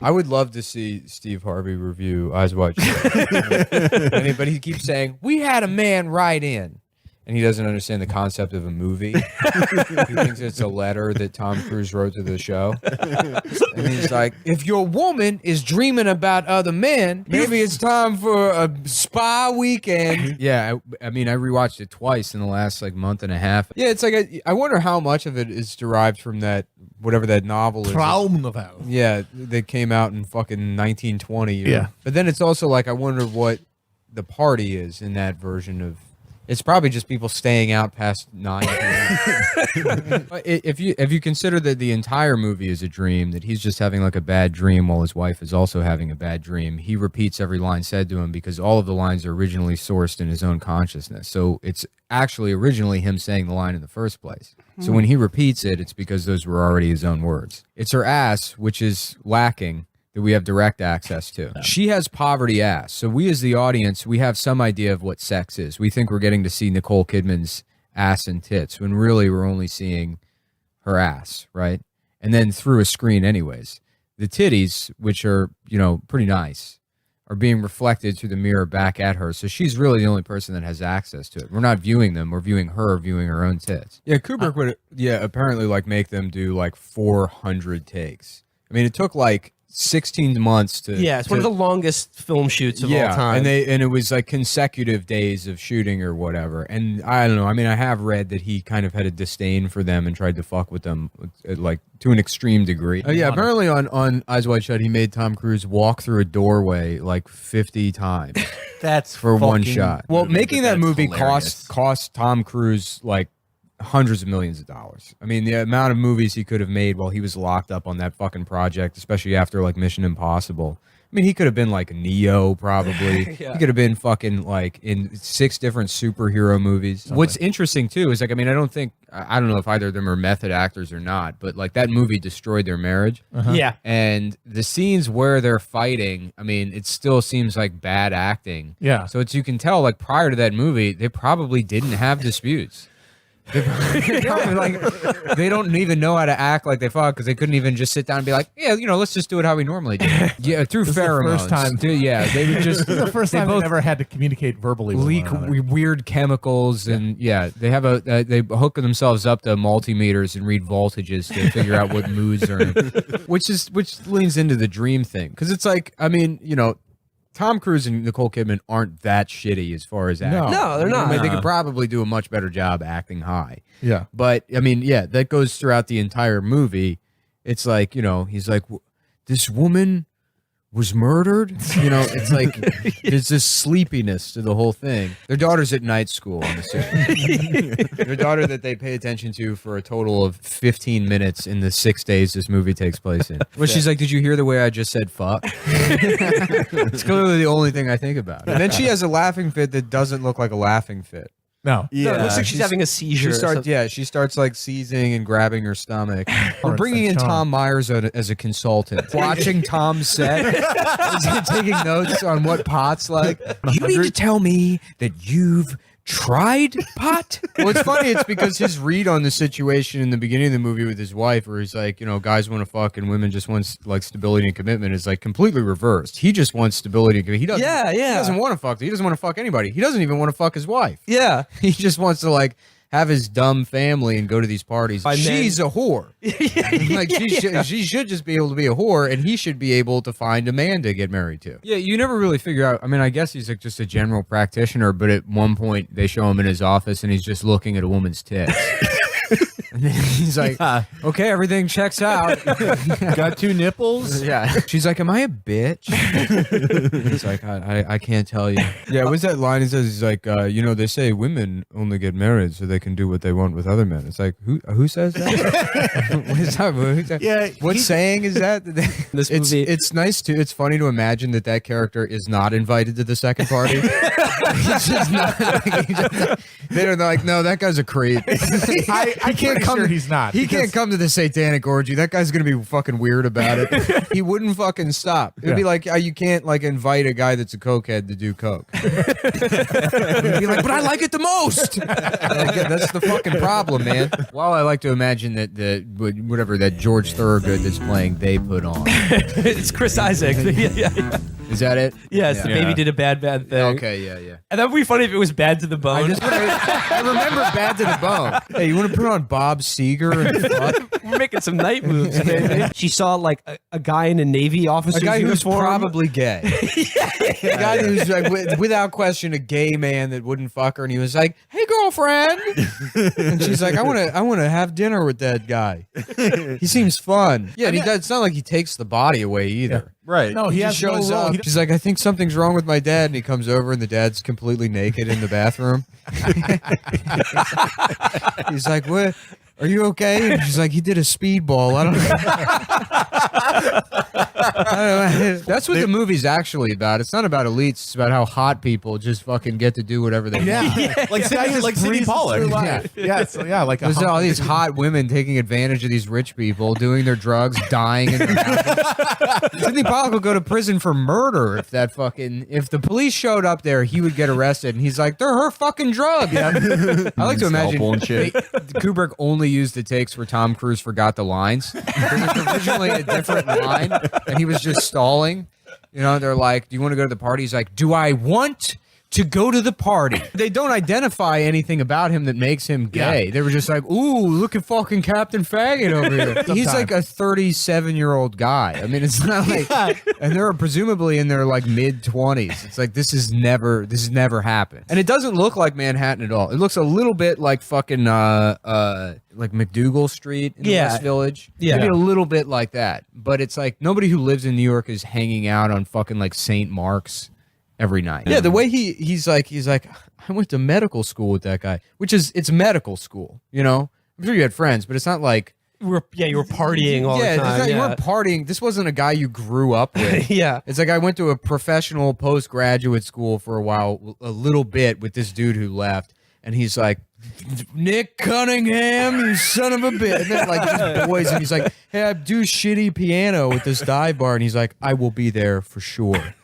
I would love to see Steve Harvey review Eyes Wide Shut. But he keeps saying, we had a man write in. And he doesn't understand the concept of a movie. He thinks it's a letter that Tom Cruise wrote to the show. And he's like, if your woman is dreaming about other men, maybe it's time for a spa weekend. Yeah, I mean, I rewatched it twice in the last month and a half. Yeah, it's like, I wonder how much of it is derived from that, whatever that novel is. Traumnovel. Yeah, that came out in fucking 1920. You know? Yeah. But then it's also like, I wonder what the party is in that version of. It's probably just people staying out past 9 p.m. If you consider that the entire movie is a dream, that he's just having like a bad dream while his wife is also having a bad dream, he repeats every line said to him because all of the lines are originally sourced in his own consciousness. So it's actually originally him saying the line in the first place. So when he repeats it, it's because those were already his own words. It's her ass, which is lacking, that we have direct access to. Yeah. She has poverty ass. So we as the audience, we have some idea of what sex is. We think we're getting to see Nicole Kidman's ass and tits when really we're only seeing her ass, right? And then through a screen anyways. The titties, which are, pretty nice, are being reflected through the mirror back at her. So she's really the only person that has access to it. We're not viewing them. We're viewing her viewing her own tits. Yeah, Kubrick would, apparently make them do 400 takes. I mean, it took 16 months to. Yeah, it's one of the longest film shoots of all time. And it was consecutive days of shooting or whatever. And I don't know. I mean, I have read that he kind of had a disdain for them and tried to fuck with them to an extreme degree. Oh yeah, apparently on Eyes Wide Shut, he made Tom Cruise walk through a doorway 50 times. That's for one shot. Well, making that movie hilarious. cost Tom Cruise hundreds of millions of dollars. I mean, the amount of movies he could have made while he was locked up on that fucking project, especially after Mission Impossible. I mean, he could have been Neo, probably. Yeah. He could have been fucking in 6 different superhero movies. What's interesting too is I don't know if either of them are method actors or not, but that movie destroyed their marriage. Yeah. And the scenes where they're fighting, I mean, it still seems like bad acting. Yeah. So you can tell prior to that movie, they probably didn't have disputes. They don't even know how to act like they fought because they couldn't even just sit down and be like, yeah, let's just do it how we normally do. Yeah, through pheromones. The first time. They would just. This is the first time they've ever had to communicate verbally. Leak weird chemicals and they have they hook themselves up to multimeters and read voltages to figure out what moods are in, which leans into the dream thing because it's Tom Cruise and Nicole Kidman aren't that shitty as far as acting. No, they're not. I mean, they could probably do a much better job acting high. Yeah. But, I mean, that goes throughout the entire movie. It's he's like, this woman was murdered? It's there's this sleepiness to the whole thing. Their daughter's at night school, I'm assuming. Their daughter that they pay attention to for a total of 15 minutes in the 6 days this movie takes place in. Well, she's like, did you hear the way I just said fuck? It's clearly the only thing I think about. And then she has a laughing fit that doesn't look like a laughing fit. No. Yeah. No, it looks like she's having a seizure. She starts seizing and grabbing her stomach. We're bringing in Tom Myers as a consultant. Watching Tom's set, taking notes on what pot's like. You need to tell me that you've tried pot? Well, it's funny. It's because his read on the situation in the beginning of the movie with his wife, where he's like, guys want to fuck and women just want stability and commitment, is completely reversed. He just wants stability and commitment. He doesn't. He doesn't want to fuck. He doesn't want to fuck anybody. He doesn't even want to fuck his wife. Yeah. He just wants to have his dumb family and go to these parties. She's a whore. She should just be able to be a whore, and he should be able to find a man to get married to. Yeah, you never really figure out. I mean, I guess he's just a general practitioner, but at one point they show him in his office and he's just looking at a woman's tits. And then he's like, okay, everything checks out. Got 2 nipples? Yeah. She's like, am I a bitch? He's like, I can't tell you. Yeah, what's that line he says? He's like, they say women only get married so they can do what they want with other men. It's like, who says that? What is that? Yeah, what saying is that? This movie. It's nice too. It's funny to imagine that character is not invited to the second party. He's just not. They're like, no, that guy's a creep. I can't pretty come. sure he's not. He can't come to the satanic orgy. That guy's gonna be fucking weird about it. He wouldn't fucking stop. It'd be like you can't like invite a guy that's a cokehead to do coke. He'd be like, but I like it the most. Like, yeah, that's the fucking problem, man. Well, I like to imagine that whatever that George Thorogood that's playing, they put on. It's Chris Isaac. Yeah. Is that it? Yes, the baby did a bad thing. Okay, yeah. And that would be funny if it was Bad to the Bone. I remember Bad to the Bone. Hey, you want to put on Bob Seger and fuck? We're making some night moves, baby. She saw like a guy in a Navy officer's A guy who's uniform. probably gay. A guy who's like, without question, a gay man that wouldn't fuck her, and he was like, "Hey, girlfriend," and she's like, "I want to have dinner with that guy. He seems fun." Yeah, and it's not like he takes the body away either. Right. No, he just shows no role. up. She's like, "I think something's wrong with my dad," and he comes over, and the dad's completely naked in the bathroom. He's like, "What? Are you okay?" And she's like, "He did a speedball. I don't know." That's what the movie's actually about. It's not about elites. It's about how hot people just fucking get to do whatever they want. Like Sidney Pollack. Like There's all these hot women taking advantage of these rich people, doing their drugs, dying in their houses. Sidney Pollack will go to prison for murder if the police showed up there, he would get arrested, and he's like, "They're her fucking drugs." I like to imagine Kubrick only used the takes where Tom Cruise forgot the lines. There was originally a different line, and he was just stalling. You know, they're like, "Do you want to go to the party?" He's like, "Do I want to go to the party?" They don't identify anything about him that makes him gay. They were just like, "Ooh, look at fucking Captain Faggot over here." He's like a 37-year-old guy. I mean, it's not like, and they're presumably in their like mid-20s. It's like this has never happened, and it doesn't look like Manhattan at all. It looks a little bit like fucking like McDougal Street in the West Village. Yeah. Maybe a little bit like that, but it's like nobody who lives in New York is hanging out on fucking like St. Mark's every night. Yeah, the way he's like, I went to medical school with that guy, it's medical school, you know? I'm sure you had friends, but it's not like... you were partying all the time. You weren't partying. This wasn't a guy you grew up with. Yeah. It's like I went to a professional postgraduate school for a while, a little bit, with this dude who left, and he's like, "Nick Cunningham, you son of a bitch." And then, like, just boys, and he's like, "Hey, I do shitty piano with this dive bar," and he's like, "I will be there for sure."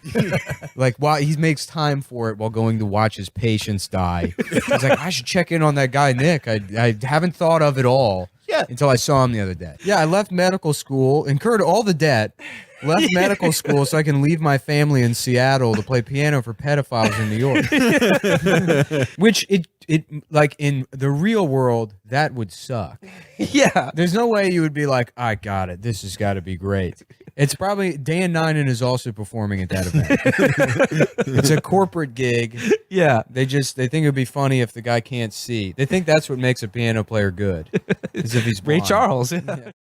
Like, while he makes time for it while going to watch his patients die. He's like, "I should check in on that guy Nick. I haven't thought of it all until I saw him the other day." Yeah, I left medical school, incurred all the debt, left medical school so I can leave my family in Seattle to play piano for pedophiles in New York. Which it like in the real world, that would suck. Yeah. There's no way you would be like, "I got it. This has got to be great." It's probably Dan Ninen is also performing at that event. It's a corporate gig. Yeah. They think it would be funny if the guy can't see. They think that's what makes a piano player good. Is if he's Ray blind. Charles. Yeah.